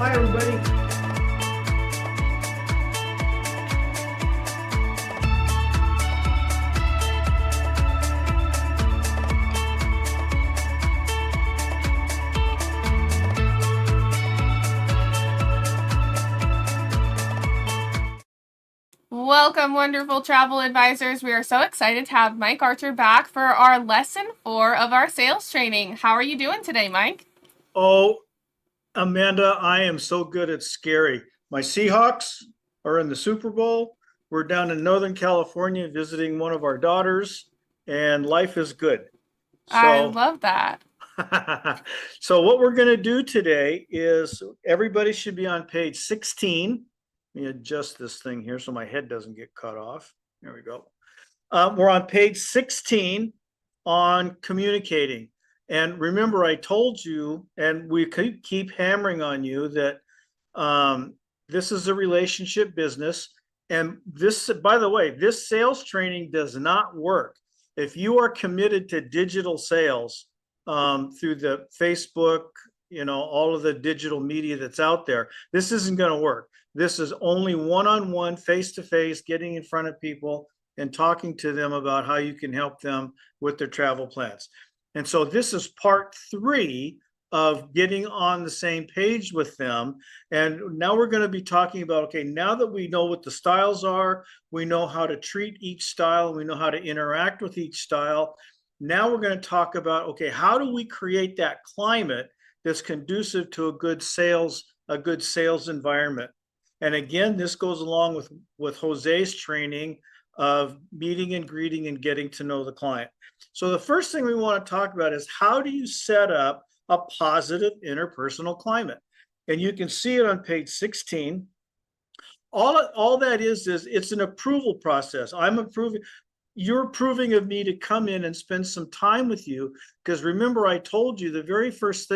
Bye, everybody. Welcome, wonderful travel advisors. We are so excited to have Mike Archer back for our lesson 4 of our sales training. How are you doing today, Mike? Oh, Amanda, I am so good it's scary. My Seahawks are in the Super Bowl. We're down in Northern California visiting one of our daughters, and life is good. I So, love that. so what we're going to do today is everybody should be on page 16. Let me adjust this thing here so my head doesn't get cut off. There we go. We're on page 16 on communicating. And remember, I told you, and we could keep hammering on you that this is a relationship business. And this, by the way, this sales training does not work. If you are committed to digital sales through the Facebook, all of the digital media that's out there, this isn't going to work. This is only one-on-one, face-to-face, getting in front of people and talking to them about how you can help them with their travel plans. And so this is part 3 of getting on the same page with them. And now we're going to be talking about, okay, now that we know what the styles are, we know how to treat each style, we know how to interact with each style. Now we're going to talk about, okay, how do we create that climate that's conducive to a good sales environment? And again, this goes along with Jose's training of meeting and greeting and getting to know the client. So the first thing we want to talk about is how do you set up a positive interpersonal climate? And you can see it on page 16. All that is it's an approval process. You're approving of me to come in and spend some time with you, because remember, I told you the very first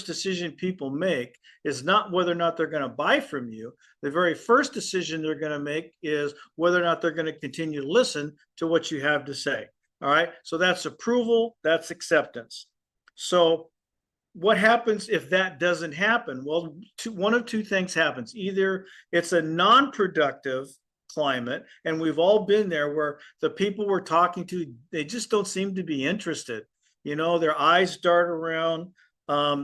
decision people make is not whether or not they're going to buy from you. The very first decision they're going to make is whether or not they're going to continue to listen to what you have to say. All right. So that's approval, that's acceptance. So what happens if that doesn't happen? Well, one of two things happens. Either it's a non-productive climate, and we've all been there, where the people we're talking to, they just don't seem to be interested. Their eyes dart around.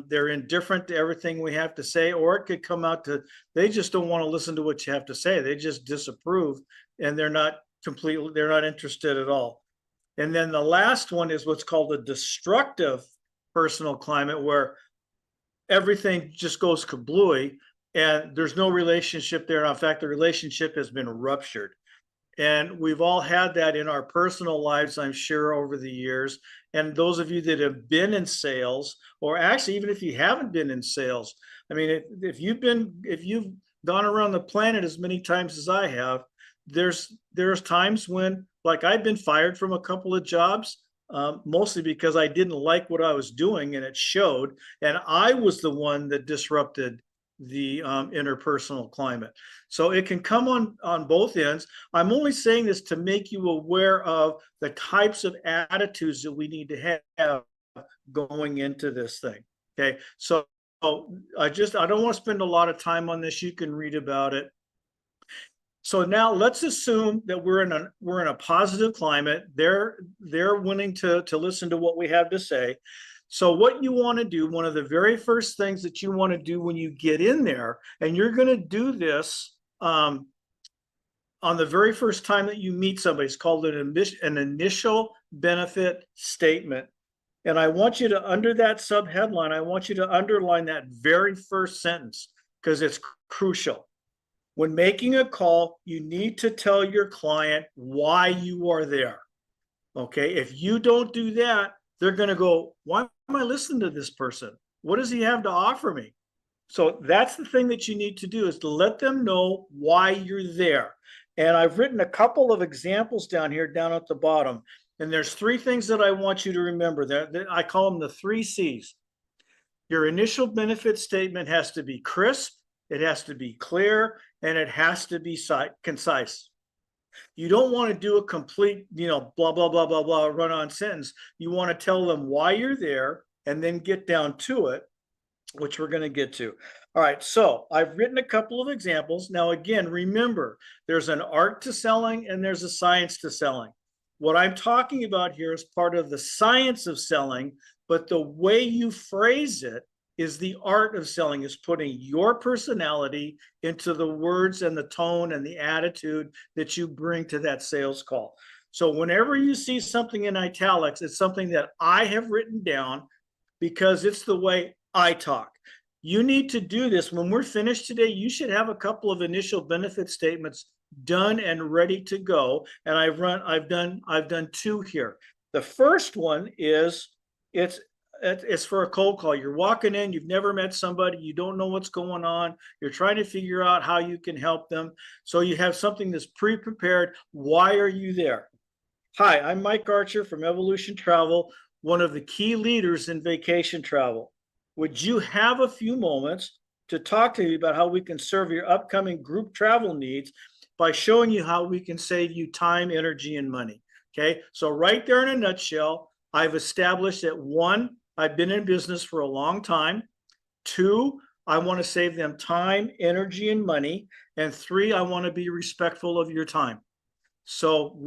They're indifferent to everything we have to say, or it could come out to they just don't want to listen to what you have to say. They just disapprove, and they're not interested at all. And then the last one is what's called a destructive personal climate, where everything just goes kablooey and there's no relationship there. In fact, the relationship has been ruptured. And we've all had that in our personal lives, I'm sure, over the years. And those of you that have been in sales, or actually, even if you haven't been in sales, I mean, if you've gone around the planet as many times as I have, there's times when, like, I've been fired from a couple of jobs, mostly because I didn't like what I was doing, and it showed. And I was the one that disrupted the interpersonal climate. So it can come on both ends. I'm only saying this to make you aware of the types of attitudes that we need to have going into this thing. Okay, so I don't want to spend a lot of time on this. You can read about it. So now let's assume that we're in a positive climate. They're willing to listen to what we have to say. So what you want to do, one of the very first things that you want to do when you get in there, and you're going to do this on the very first time that you meet somebody, it's called an initial benefit statement. And I want you to, under that subheadline, I want you to underline that very first sentence, because it's crucial. When making a call, you need to tell your client why you are there. Okay, if you don't do that, they're going to go, why am I listening to this person? What does he have to offer me? So that's the thing that you need to do, is to let them know why you're there. And I've written a couple of examples down here, down at the bottom. And there's 3 things that I want you to remember. I call them the 3 C's. Your initial benefit statement has to be crisp, it has to be clear, and it has to be concise. You don't want to do a complete, blah, blah, blah, blah, blah, run-on sentence. You want to tell them why you're there and then get down to it. which we're going to get to. All right, so I've written a couple of examples. Now, again, remember, there's an art to selling and there's a science to selling. What I'm talking about here is part of the science of selling, but the way you phrase it is the art of selling, is putting your personality into the words and the tone and the attitude that you bring to that sales call. So whenever you see something in italics, it's something that I have written down because it's the way I talk. You need to do this. When we're finished today, you should have a couple of initial benefit statements done and ready to go. And I've done two here. The first one is it's for a cold call. You're walking in, you've never met somebody, you don't know what's going on, you're trying to figure out how you can help them. So you have something that's pre-prepared. Why are you there? Hi, I'm Mike Archer from Evolution Travel, one of the key leaders in vacation travel. Would you have a few moments to talk to me about how we can serve your upcoming group travel needs by showing you how we can save you time, energy, and money? Okay, so right there in a nutshell, I've established that one, I've been in business for a long time. Two, I want to save them time, energy, and money. And three, I want to be respectful of your time. So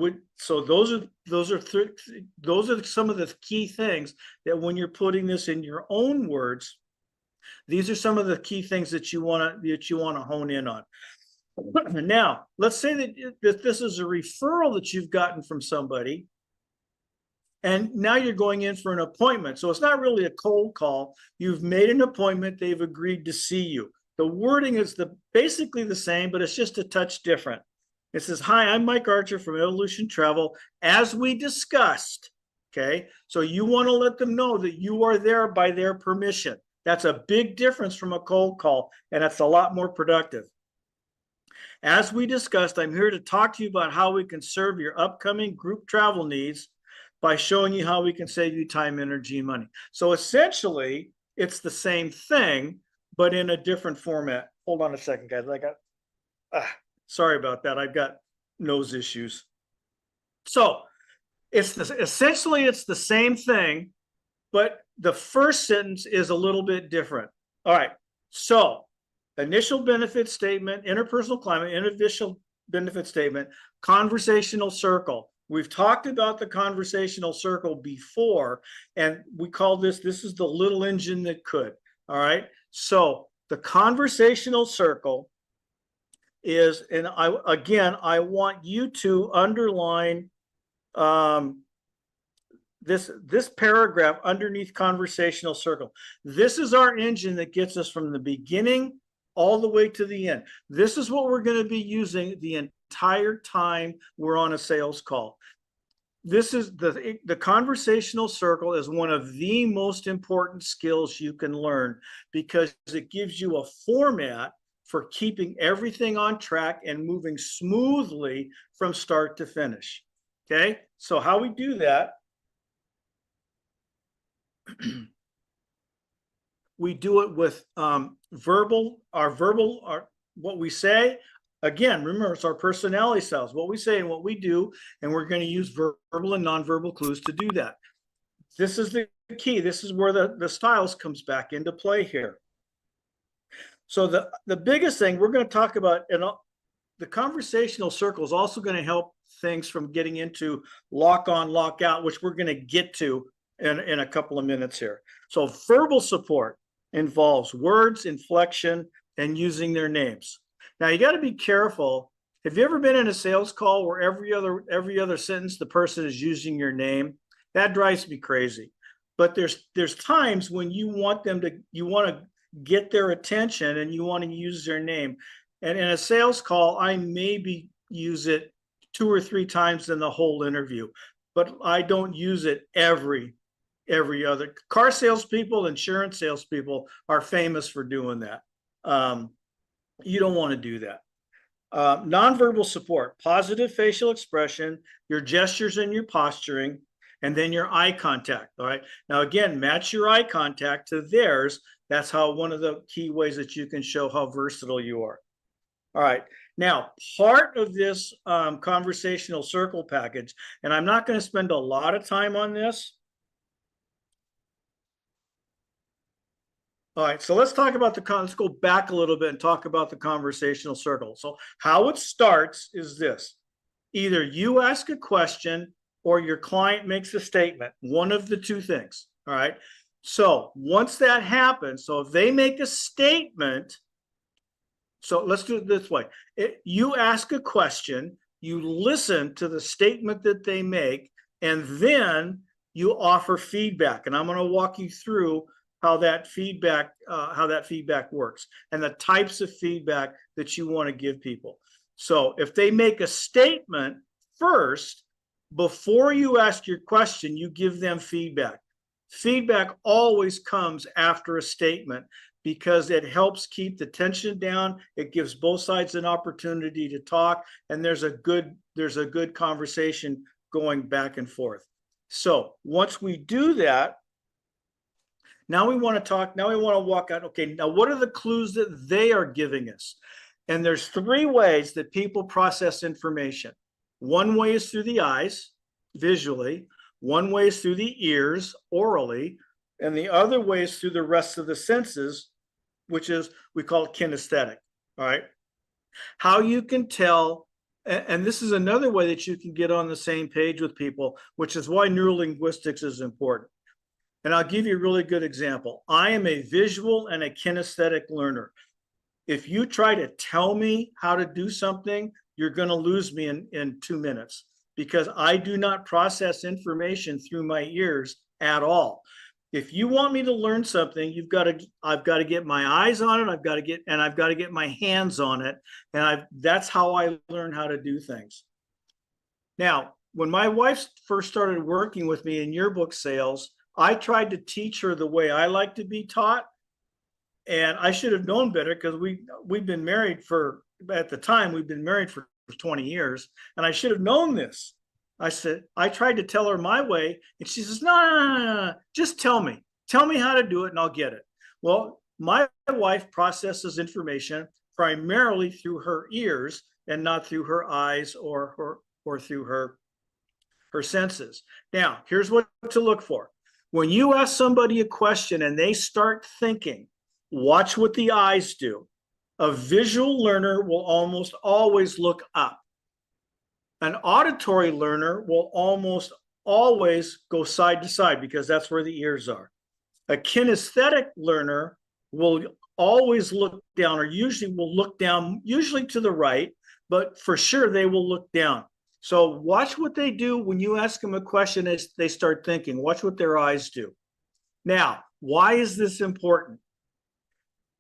those are some of the key things that when you're putting this in your own words, these are some of the key things that you want to hone in on. Now, let's say that this is a referral that you've gotten from somebody, and now you're going in for an appointment. So it's not really a cold call. You've made an appointment. They've agreed to see you. The wording is basically the same, but it's just a touch different. It says, hi, I'm Mike Archer from Evolution Travel. As we discussed, okay? So you want to let them know that you are there by their permission. That's a big difference from a cold call, and that's a lot more productive. As we discussed, I'm here to talk to you about how we can serve your upcoming group travel needs by showing you how we can save you time, energy, and money. So essentially, it's the same thing, but in a different format. Hold on a second, guys. Sorry about that. I've got nose issues. So essentially it's the same thing, but the first sentence is a little bit different. All right. So initial benefit statement, interpersonal climate, initial benefit statement, conversational circle. We've talked about the conversational circle before, and we call this is the little engine that could. All right. So the conversational circle is, and I want you to underline this paragraph underneath conversational circle. This is our engine that gets us from the beginning all the way to the end. This is what we're going to be using the entire time we're on a sales call. This is the conversational circle is one of the most important skills you can learn, because it gives you a format for keeping everything on track and moving smoothly from start to finish. Okay, so how we do that, we do it with what we say. Again, remember, it's our personality styles, what we say and what we do, and we're going to use verbal and nonverbal clues to do that. This is the key. This is where the styles comes back into play here. So the biggest thing we're going to talk about, and the conversational circle is also going to help things from getting into lock on, lock out, which we're going to get to in a couple of minutes here. So verbal support involves words, inflection, and using their names. Now you got to be careful. Have you ever been in a sales call where every other sentence the person is using your name? That drives me crazy. But there's times when you want to get their attention and you want to use their name. And in a sales call, I maybe use it 2 or 3 times in the whole interview, but I don't use it every other. Car salespeople, insurance salespeople are famous for doing that. You don't want to do that. Nonverbal support, positive facial expression, your gestures and your posturing, and then your eye contact. All right. Now, again, match your eye contact to theirs. That's one of the key ways that you can show how versatile you are. All right. Now, part of this conversational circle package, and I'm not going to spend a lot of time on this, All right, so let's talk about let's go back a little bit and talk about the conversational circle. So how it starts is this. Either you ask a question or your client makes a statement, one of the two things. All right. So once that happens, so if they make a statement, so let's do it this way. You ask a question, you listen to the statement that they make, and then you offer feedback. And I'm going to walk you through how that feedback works and the types of feedback that you want to give people. So if they make a statement first, before you ask your question, you give them feedback. Feedback always comes after a statement because it helps keep the tension down. It gives both sides an opportunity to talk, and there's a good conversation going back and forth. So once we do that, now we want to walk out. Okay, now what are the clues that they are giving us? And there's three ways that people process information. One way is through the eyes, visually. One way is through the ears, orally. And the other way is through the rest of the senses, which is, we call it kinesthetic. All right. How you can tell, and this is another way that you can get on the same page with people, which is why neurolinguistics is important. And I'll give you a really good example. I am a visual and a kinesthetic learner. If you try to tell me how to do something, you're going to lose me in 2 minutes, because I do not process information through my ears at all. If you want me to learn something, I've got to get my eyes on it. I've got to get my hands on it. And that's how I learn how to do things. Now, when my wife first started working with me in yearbook sales, I tried to teach her the way I like to be taught. And I should have known better, because we've been married for 20 years, and I should have known this. I tried to tell her my way, and she says, no, just tell me how to do it and I'll get it. Well, my wife processes information primarily through her ears and not through her eyes or through her senses. Now, here's what to look for. When you ask somebody a question and they start thinking, watch what the eyes do. A visual learner will almost always look up. An auditory learner will almost always go side to side, because that's where the ears are. A kinesthetic learner will always look down, or usually will look down, usually to the right, but for sure they will look down. So watch what they do when you ask them a question as they start thinking. Watch what their eyes do. Now, why is this important?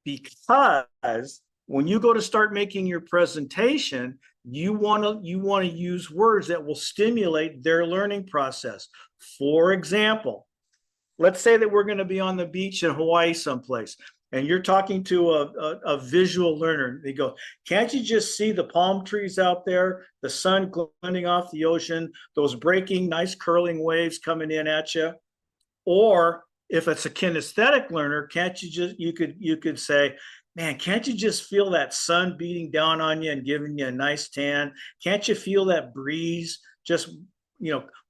Because when you go to start making your presentation, you want to use words that will stimulate their learning process. For example, let's say that we're going to be on the beach in Hawaii someplace, and you're talking to a visual learner. They go, can't you just see the palm trees out there, the sun glinting off the ocean, those breaking, nice curling waves coming in at you? Or if it's a kinesthetic learner, can't you just, you could say, man, can't you just feel that sun beating down on you and giving you a nice tan? Can't you feel that breeze just,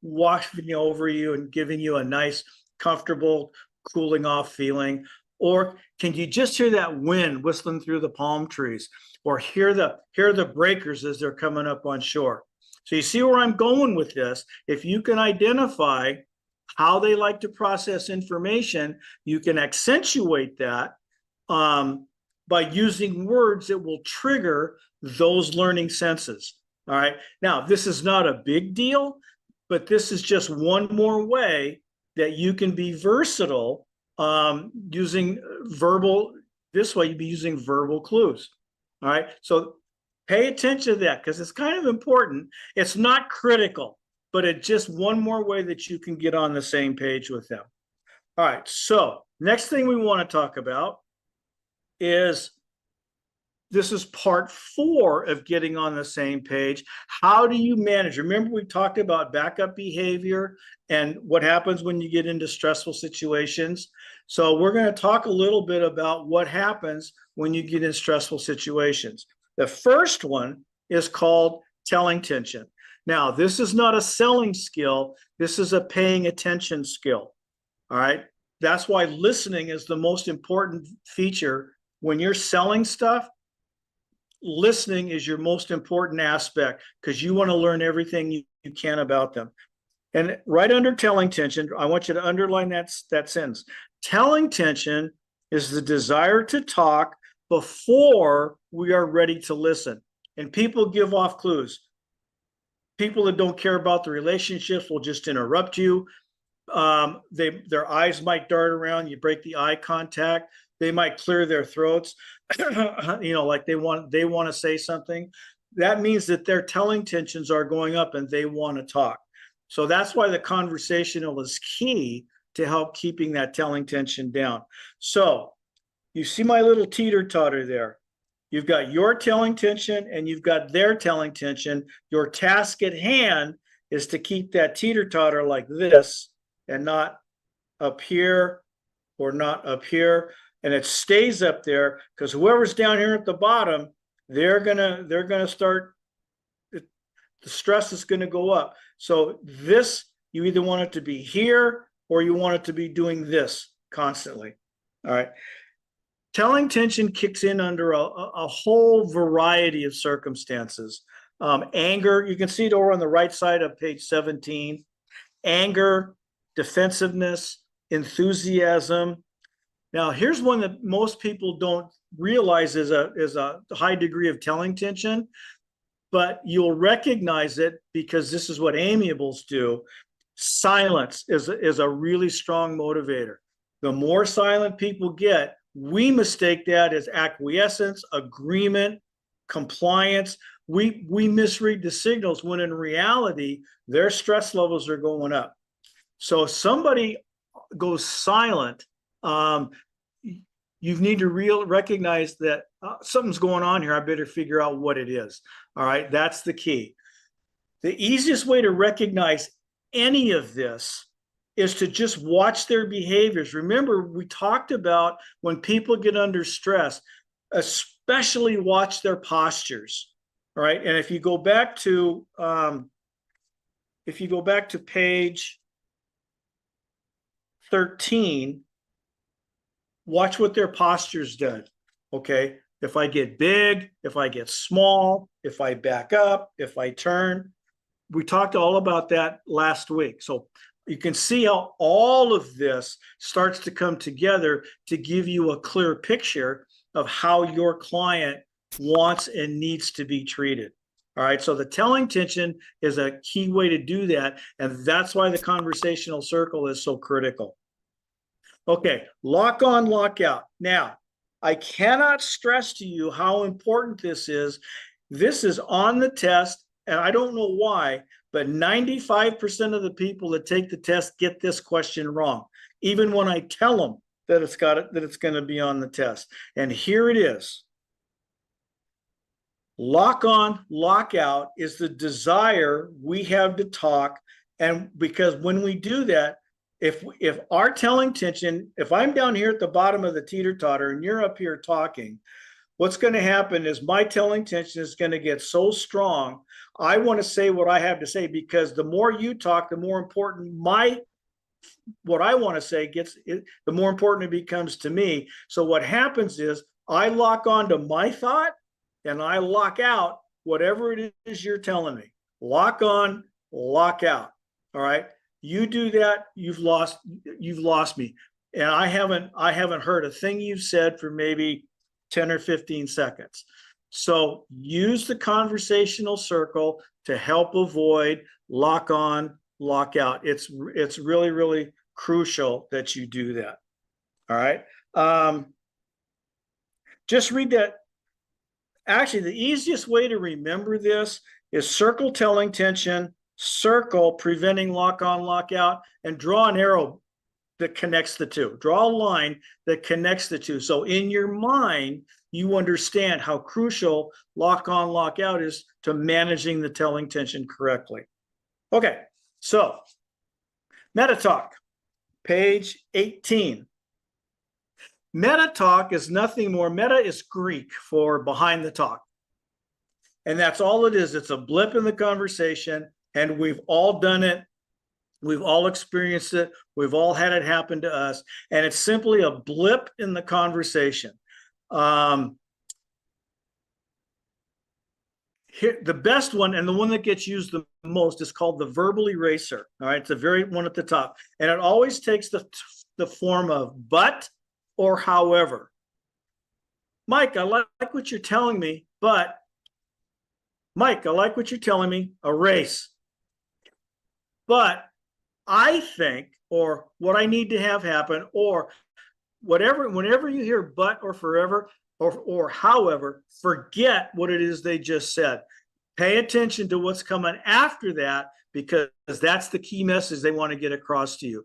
washing over you and giving you a nice, comfortable, cooling off feeling? Or can you just hear that wind whistling through the palm trees, or hear the breakers as they're coming up on shore? So you see where I'm going with this. If you can identify how they like to process information, you can accentuate that by using words that will trigger those learning senses. All right. Now, this is not a big deal, but this is just one more way that you can be versatile using verbal. This way, you'd be using verbal clues. All right. So pay attention to that, because it's kind of important. It's not critical, but it's just one more way that you can get on the same page with them. All right. So next thing we want to talk about is, this is part 4 of getting on the same page. How do you manage? Remember, we talked about backup behavior and what happens when you get into stressful situations. So we're going to talk a little bit about what happens when you get in stressful situations. The first one is called telling tension. Now, this is not a selling skill. This is a paying attention skill. All right. that's why listening is the most important feature. When you're selling stuff, listening is your most important aspect because you want to learn everything you can about them. And right under telling tension, I want you to underline that sentence. Telling tension is the desire to talk before we are ready to listen. And people give off clues. People that don't care about the relationships will just interrupt you. Their eyes might dart around. You break the eye contact. They might clear their throats. Like they want to say something. That means that their telling tensions are going up and they want to talk. So that's why the conversational is key to help keeping that telling tension down. So you see my little teeter-totter there. You've got your telling tension and you've got their telling tension. Your task at hand is to keep that teeter-totter like this and not up here or not up here. And it stays up there because whoever's down here at the bottom, they're gonna start, the stress is gonna go up. So this, you either want it to be here or you want it to be doing this constantly. All right. Telling tension kicks in under a whole variety of circumstances. Anger, you can see it over on the right side of page 17. Anger, defensiveness, enthusiasm. Now, here's one that most people don't realize is a high degree of telling tension, but you'll recognize it because this is what amiables do. Silence is a really strong motivator. The more silent people get, we mistake that as acquiescence, agreement, compliance. We misread the signals when in reality, their stress levels are going up. So if somebody goes silent, you need to recognize that something's going on here. I better figure out what it is. All right, that's the key. The easiest way to recognize any of this is to just watch their behaviors. Remember, we talked about when people get under stress, especially watch their postures. All right, and if you go back to page 13, watch what their postures do. Okay, if I get big, if I get small, if I back up, if I turn. We talked all about that last week. So you can see how all of this starts to come together to give you a clear picture of how your client wants and needs to be treated. All right, so the telling tension is a key way to do that, and that's why the conversational circle is so critical. Okay, lock on, lock out. Now, I cannot stress to you how important this is. This is on the test, and I don't know why, but 95% of the people that take the test get this question wrong, even when I tell them that it's going to be on the test. And here it is. Lock on, lock out is the desire we have to talk. And because when we do that, if our telling tension, if I'm down here at the bottom of the teeter-totter and you're up here talking, what's going to happen is my telling tension is going to get so strong. I want to say what I have to say because the more you talk, the more important what I want to say gets, the more important it becomes to me. So what happens is I lock on to my thought and I lock out whatever it is you're telling me. Lock on, lock out. All right. You do that, you've lost me. And I haven't heard a thing you've said for maybe 10 or 15 seconds. So use the conversational circle to help avoid lock on, lock out. It's really, really crucial that you do that. All right. Just read that. Actually, the easiest way to remember this is circle telling tension, circle preventing lock on, lock out, and draw an arrow that connects the two. Draw a line that connects the two. So in your mind, you understand how crucial lock on, lock out is to managing the telling tension correctly. Okay, so meta talk, page 18. Meta talk is nothing more. Meta is Greek for behind the talk. And that's all it is. It's a blip in the conversation. And we've all done it We've all experienced it. We've all had it happen to us. And it's simply a blip in the conversation. Here, the best one and the one that gets used the most is called the verbal eraser. All right, it's the very one at the top, and it always takes the form of but or however. Mike, I like what you're telling me, but Mike, I like what you're telling me, erase. But I think, or what I need to have happen, or whatever, whenever you hear but or forever or however, forget what it is they just said. Pay attention to what's coming after that, because that's the key message they want to get across to you.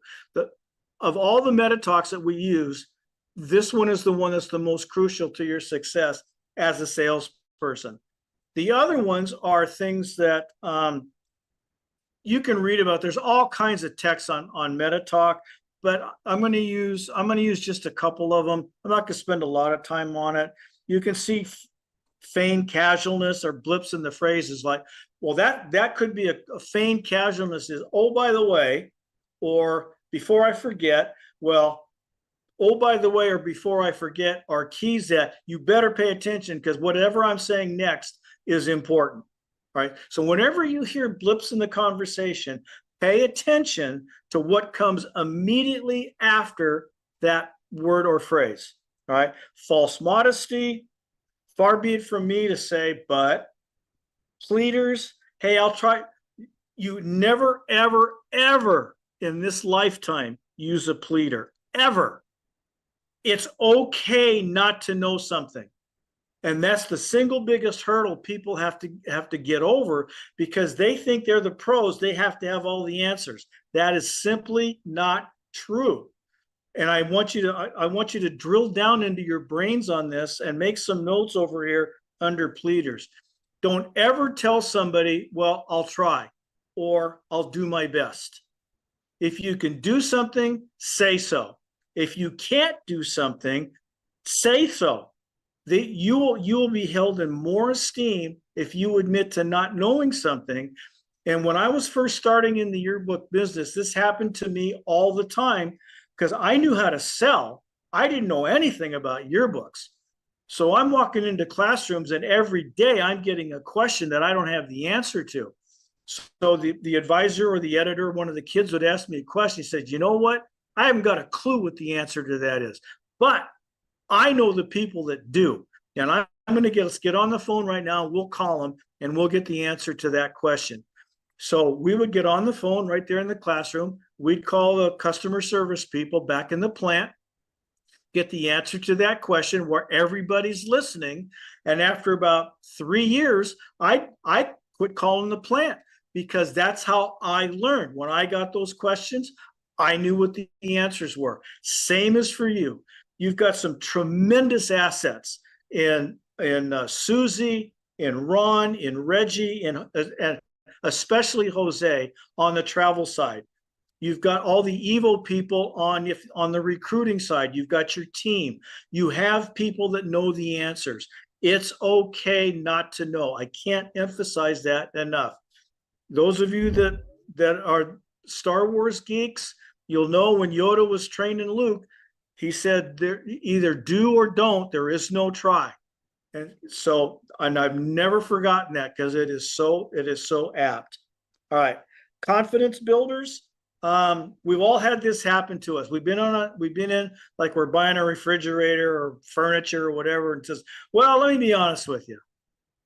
Of all the meta talks that we use, this one is the one that's the most crucial to your success as a salesperson. The other ones are things that you can read about. There's all kinds of texts on meta talk, but I'm going to use just a couple of them. I'm not going to spend a lot of time on it. You can see feigned casualness or blips in the phrases, like, well, that could be a feigned casualness is, oh, by the way, or before I forget. Well, oh, by the way, or before I forget are keys that you better pay attention, because whatever I'm saying next is important. Right. So whenever you hear blips in the conversation, pay attention to what comes immediately after that word or phrase. All right. False modesty. Far be it from me to say, but pleaders, hey, I'll try. You never, ever, ever in this lifetime use a pleader, ever. It's okay not to know something. And that's the single biggest hurdle people have to get over, because they think they're the pros. They have to have all the answers. That is simply not true. And I want you to drill down into your brains on this and make some notes over here under pleaders. Don't ever tell somebody, well, I'll try, or I'll do my best. If you can do something, say so. If you can't do something, say so. You will be held in more esteem if you admit to not knowing something. And when I was first starting in the yearbook business, this happened to me all the time, because I knew how to sell. I didn't know anything about yearbooks. So I'm walking into classrooms, and every day I'm getting a question that I don't have the answer to. So the advisor or the editor, one of the kids would ask me a question. He said, you know what? I haven't got a clue what the answer to that is, but I know the people that do. And I'm going to let's get on the phone right now. We'll call them and we'll get the answer to that question. So we would get on the phone right there in the classroom. We'd call the customer service people back in the plant, get the answer to that question where everybody's listening. And after about 3 years, I quit calling the plant, because that's how I learned. When I got those questions, I knew what the answers were. Same as for you. You've got some tremendous assets in Susie, in Ron, in Reggie, and especially Jose on the travel side. You've got all the Evo people on the recruiting side. You've got your team. You have people that know the answers. It's okay not to know. I can't emphasize that enough. Those of you that are Star Wars geeks, you'll know when Yoda was training Luke, he said, there either do or don't, there is no try. And I've never forgotten that, because it is so apt. All right. Confidence builders. We've all had this happen to us. We've been in, like, we're buying a refrigerator or furniture or whatever, and says, well, let me be honest with you.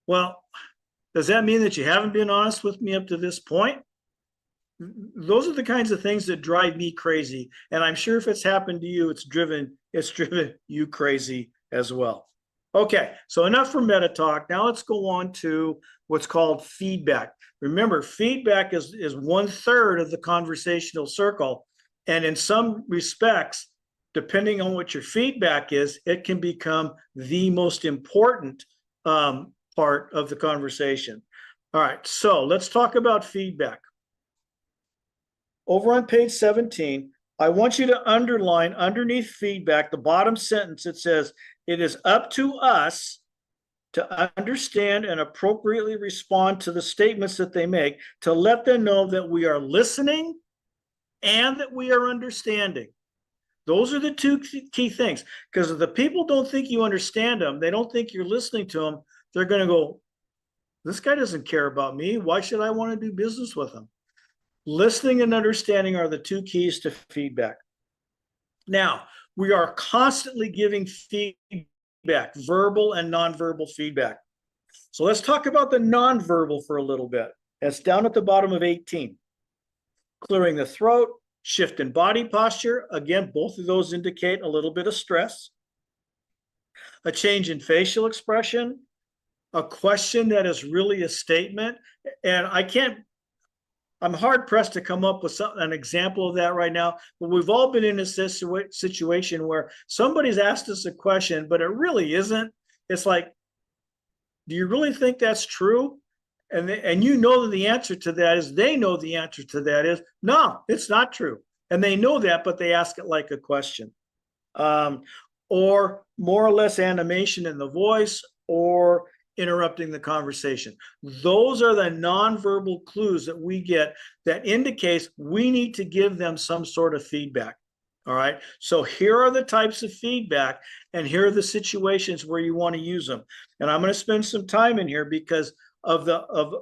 Well, does that mean that you haven't been honest with me up to this point? Those are the kinds of things that drive me crazy. And I'm sure if it's happened to you, it's driven you crazy as well. Okay, so enough for meta talk. Now let's go on to what's called feedback. Remember, feedback is 1/3 of the conversational circle. And in some respects, depending on what your feedback is, it can become the most important part of the conversation. All right, so let's talk about feedback. Over on page 17, I want you to underline underneath feedback, the bottom sentence, it says, it is up to us to understand and appropriately respond to the statements that they make, to let them know that we are listening and that we are understanding. Those are the two key things. Because if the people don't think you understand them, they don't think you're listening to them, they're going to go, this guy doesn't care about me. Why should I want to do business with him? Listening and understanding are the two keys to feedback. Now, we are constantly giving feedback, verbal and nonverbal feedback. So let's talk about the nonverbal for a little bit. That's down at the bottom of 18. Clearing the throat, shift in body posture. Again, both of those indicate a little bit of stress. A change in facial expression, a question that is really a statement. And I'm hard pressed to come up with an example of that right now, but we've all been in a situation where somebody's asked us a question, but it really isn't. It's like, do you really think that's true? And you know that the answer to that is, they know the answer to that is, no, it's not true. And they know that, but they ask it like a question. Or more or less animation in the voice, or interrupting the conversation. Those are the nonverbal clues that we get that indicates we need to give them some sort of feedback. All right. So here are the types of feedback, and here are the situations where you want to use them. And I'm going to spend some time in here because of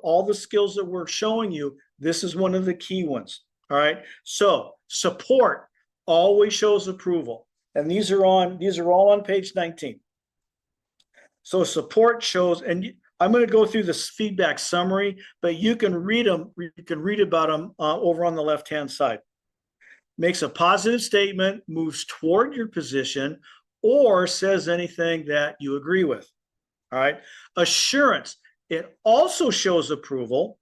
all the skills that we're showing you. This is one of the key ones. All right. So support always shows approval. And these are all on page 19. So support shows, and I'm going to go through this feedback summary, but you can read them. You can read about them over on the left-hand side. Makes a positive statement, moves toward your position, or says anything that you agree with. All right. Assurance. It also shows approval,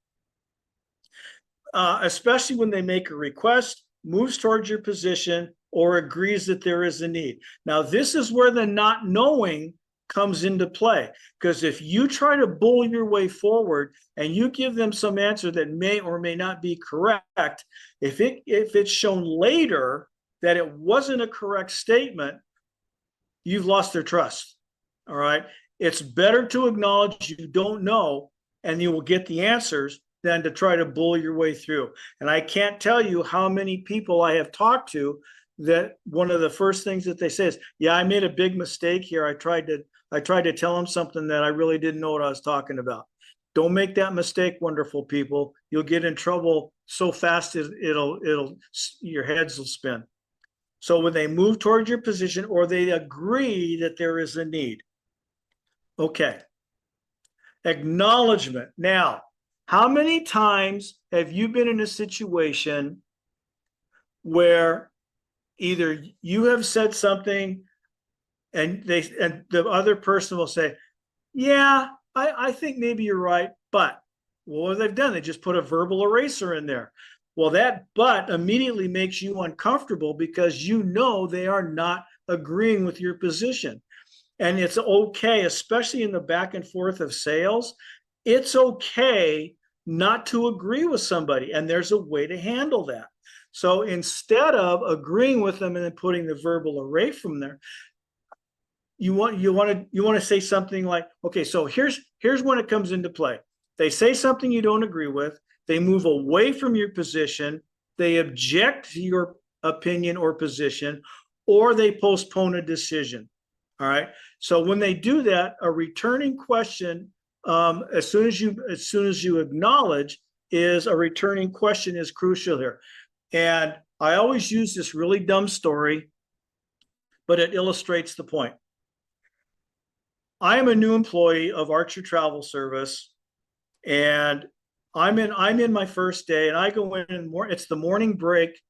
especially when they make a request, moves towards your position, or agrees that there is a need. Now, this is where the not knowing comes into play, because if you try to bull your way forward and you give them some answer that may or may not be correct, if it's shown later that it wasn't a correct statement, you've lost their trust. All right. It's better to acknowledge you don't know and you will get the answers than to try to bull your way through. And I can't tell you how many people I have talked to that one of the first things that they say is, yeah, I made a big mistake here. I tried to tell them something that I really didn't know what I was talking about. Don't make that mistake, wonderful people. You'll get in trouble so fast your heads will spin. So when they move towards your position or they agree that there is a need. Okay. Acknowledgement. Now, how many times have you been in a situation where either you have said something and the other person will say, yeah, I think maybe you're right, but what they've done, they just put a verbal eraser in there. Well, that but immediately makes you uncomfortable because you know they are not agreeing with your position. And it's okay, especially in the back and forth of sales, it's okay not to agree with somebody. And there's a way to handle that. So instead of agreeing with them and then putting the verbal array from there, you want to say something like, okay, so here's when it comes into play. They say something you don't agree with. They move away from your position. They object to your opinion or position, or they postpone a decision. All right. So when they do that, a returning question, as soon as you acknowledge, is a returning question is crucial here. And I always use this really dumb story, but it illustrates the point. I am a new employee of Archer Travel Service, and I'm in my first day, and I go in and it's the morning break,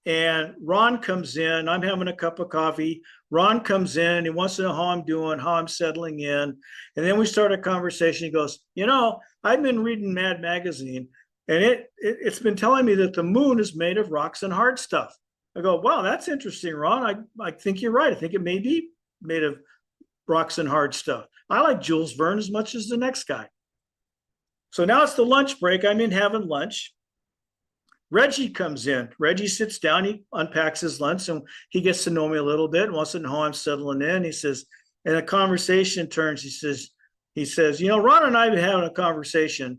and Ron comes in. I'm having a cup of coffee. Ron comes in. He wants to know how I'm doing, how I'm settling in, and then we start a conversation. He goes, I've been reading Mad Magazine, and it's been telling me that the moon is made of rocks and hard stuff. I go, wow, that's interesting, Ron. I think you're right. I think it may be made of rocks and hard stuff. I like Jules Verne as much as the next guy. So now it's the lunch break. I'm in having lunch. Reggie comes in. Reggie sits down. He unpacks his lunch and he gets to know me a little bit, wants to know how I'm settling in. He says, and the conversation turns, he says, Ron and I have been having a conversation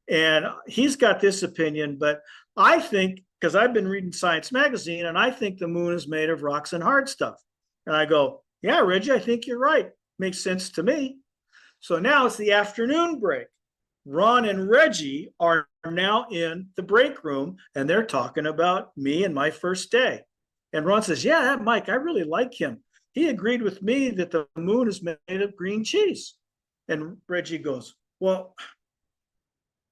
and he's got this opinion, but I think, because I've been reading Science Magazine, and I think the moon is made of rocks and hard stuff. And I go, yeah, Reggie, I think you're right. Makes sense to me. So now it's the afternoon break. Ron and Reggie are now in the break room, and they're talking about me and my first day. And Ron says, yeah, that Mike, I really like him. He agreed with me that the moon is made of green cheese. And Reggie goes, well,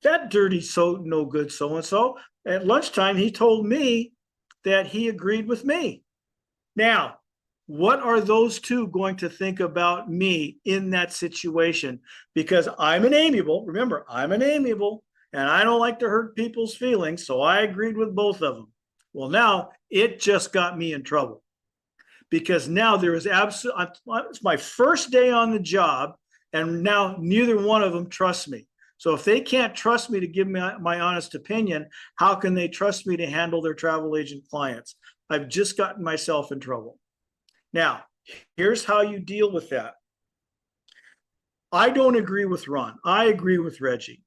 that dirty so no good so-and-so. At lunchtime, he told me that he agreed with me. Now, what are those two going to think about me in that situation? Because I'm an amiable, remember, I'm an amiable, and I don't like to hurt people's feelings, so I agreed with both of them. Well, now it just got me in trouble, because now there is absolutely, it's my first day on the job, and now neither one of them trusts me. So if they can't trust me to give me my honest opinion, how can they trust me to handle their travel agent clients? I've just gotten myself in trouble. Now, here's how you deal with that. I don't agree with Ron. I agree with Reggie.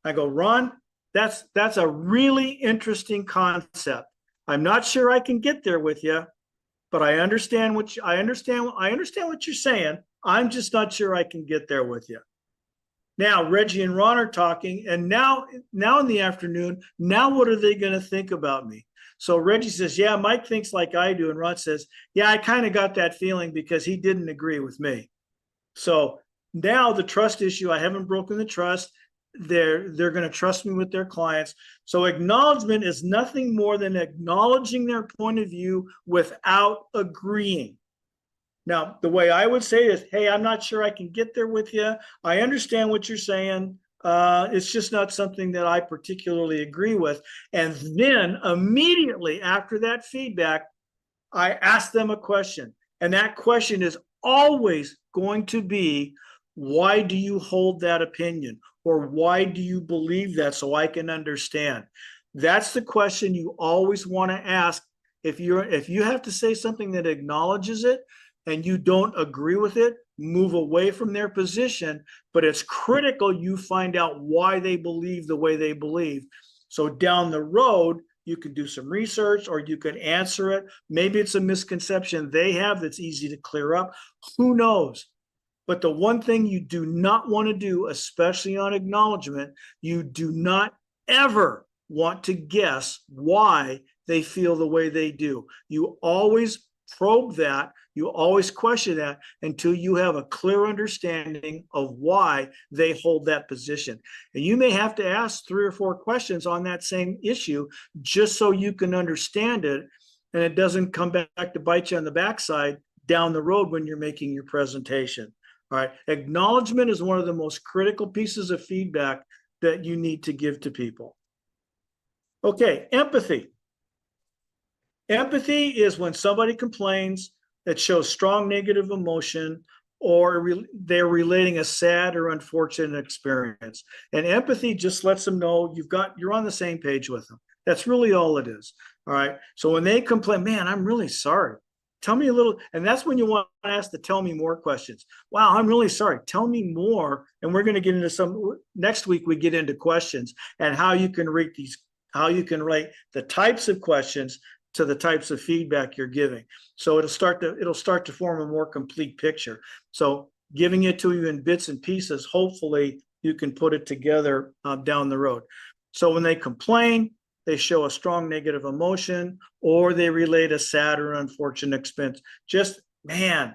I go, Ron, that's a really interesting concept. I'm not sure I can get there with you, but I understand what you're saying. I'm just not sure I can get there with you. Now Reggie and Ron are talking, and now in the afternoon, now what are they going to think about me? So Reggie says, yeah, Mike thinks like I do. And Ron says, yeah, I kind of got that feeling because he didn't agree with me. So now the trust issue, I haven't broken the trust. They're going to trust me with their clients. So acknowledgement is nothing more than acknowledging their point of view without agreeing. Now, the way I would say is, hey, I'm not sure I can get there with you. I understand what you're saying. It's just not something that I particularly agree with. And then immediately after that feedback, I ask them a question. And that question is always going to be, why do you hold that opinion? Or why do you believe that, so I can understand? That's the question you always want to ask. If you have to say something that acknowledges it and you don't agree with it, move away from their position. But it's critical you find out why they believe the way they believe. So down the road, you can do some research, or you can answer it. Maybe it's a misconception they have that's easy to clear up. Who knows? But the one thing you do not want to do, especially on acknowledgement, you do not ever want to guess why they feel the way they do. You always probe that. You always question that until you have a clear understanding of why they hold that position. And you may have to ask 3 or 4 questions on that same issue just so you can understand it, and it doesn't come back to bite you on the backside down the road when you're making your presentation. All right. Acknowledgement is one of the most critical pieces of feedback that you need to give to people. Okay, empathy. Empathy is when somebody complains that shows strong negative emotion, or they're relating a sad or unfortunate experience. And empathy just lets them know you're on the same page with them. That's really all it is. All right. So when they complain, man, I'm really sorry. Tell me a little, and that's when you want to ask to tell me more questions. Wow, I'm really sorry. Tell me more. And we're going to get into some next week. We get into questions and how you can rate the types of questions to the types of feedback you're giving. So it'll start to form a more complete picture. So giving it to you in bits and pieces, hopefully you can put it together down the road. So when they complain, they show a strong negative emotion, or they relate a sad or unfortunate experience. Just, man,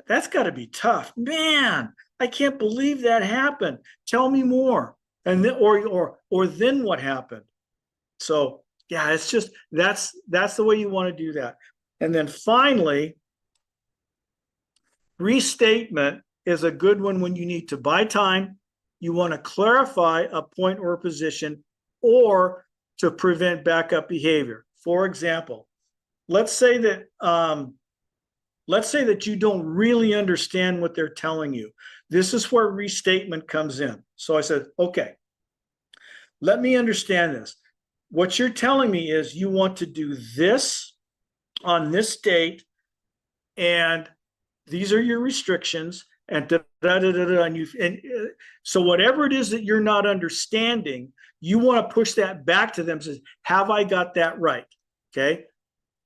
that's got to be tough. Man, I can't believe that happened. Tell me more. And then, or then what happened? So yeah, it's just, that's the way you want to do that. And then finally, restatement is a good one when you need to buy time, you want to clarify a point or a position, or to prevent backup behavior. For example, let's say that you don't really understand what they're telling you. This is where restatement comes in. So I said, okay, let me understand this. What you're telling me is you want to do this on this date, and these are your restrictions, and and you so whatever it is that you're not understanding, you want to push that back to them. Says, have I got that right? Okay.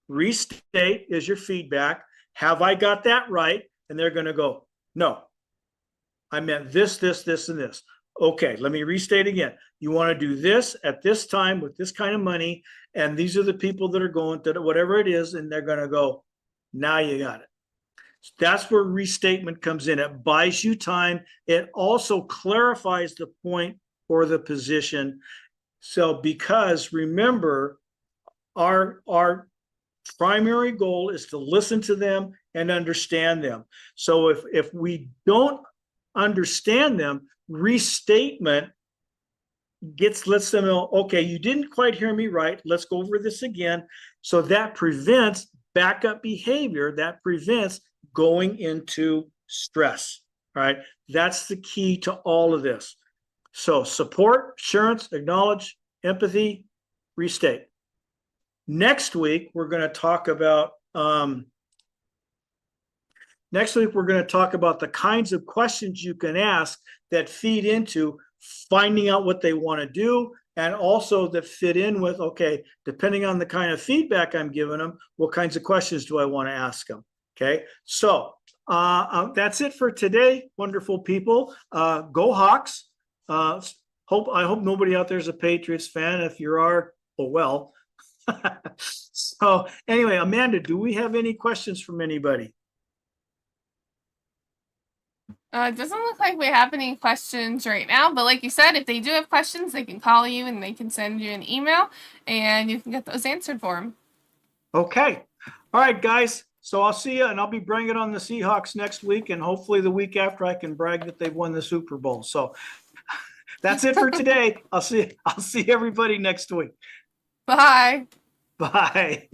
Restate is your feedback. Have I got that right? And they're going to go, no, I meant this, this, this, and this. Okay, let me restate again. You want to do this at this time with this kind of money, and these are the people that are going to whatever it is, and they're going to go, now you got it. That's where restatement comes in. It buys you time. It also clarifies the point or the position. So because remember, our primary goal is to listen to them and understand them. So if we don't understand them, restatement lets them know, okay, you didn't quite hear me right. Let's go over this again. So that prevents backup behavior. That prevents going into stress. All right. That's the key to all of this. So support, assurance, acknowledge, empathy, restate. Next week, we're going to talk about the kinds of questions you can ask that feed into finding out what they want to do, and also that fit in with, okay, depending on the kind of feedback I'm giving them, what kinds of questions do I want to ask them? Okay, so that's it for today, wonderful people. Go Hawks. I hope nobody out there is a Patriots fan. If you are, oh well. So anyway, Amanda, do we have any questions from anybody? It doesn't look like we have any questions right now, but like you said, if they do have questions, they can call you and they can send you an email and you can get those answered for them. Okay. All right, guys. So I'll see you, and I'll be bringing on the Seahawks next week, and hopefully the week after I can brag that they've won the Super Bowl. So that's it for today. I'll see everybody next week. Bye. Bye.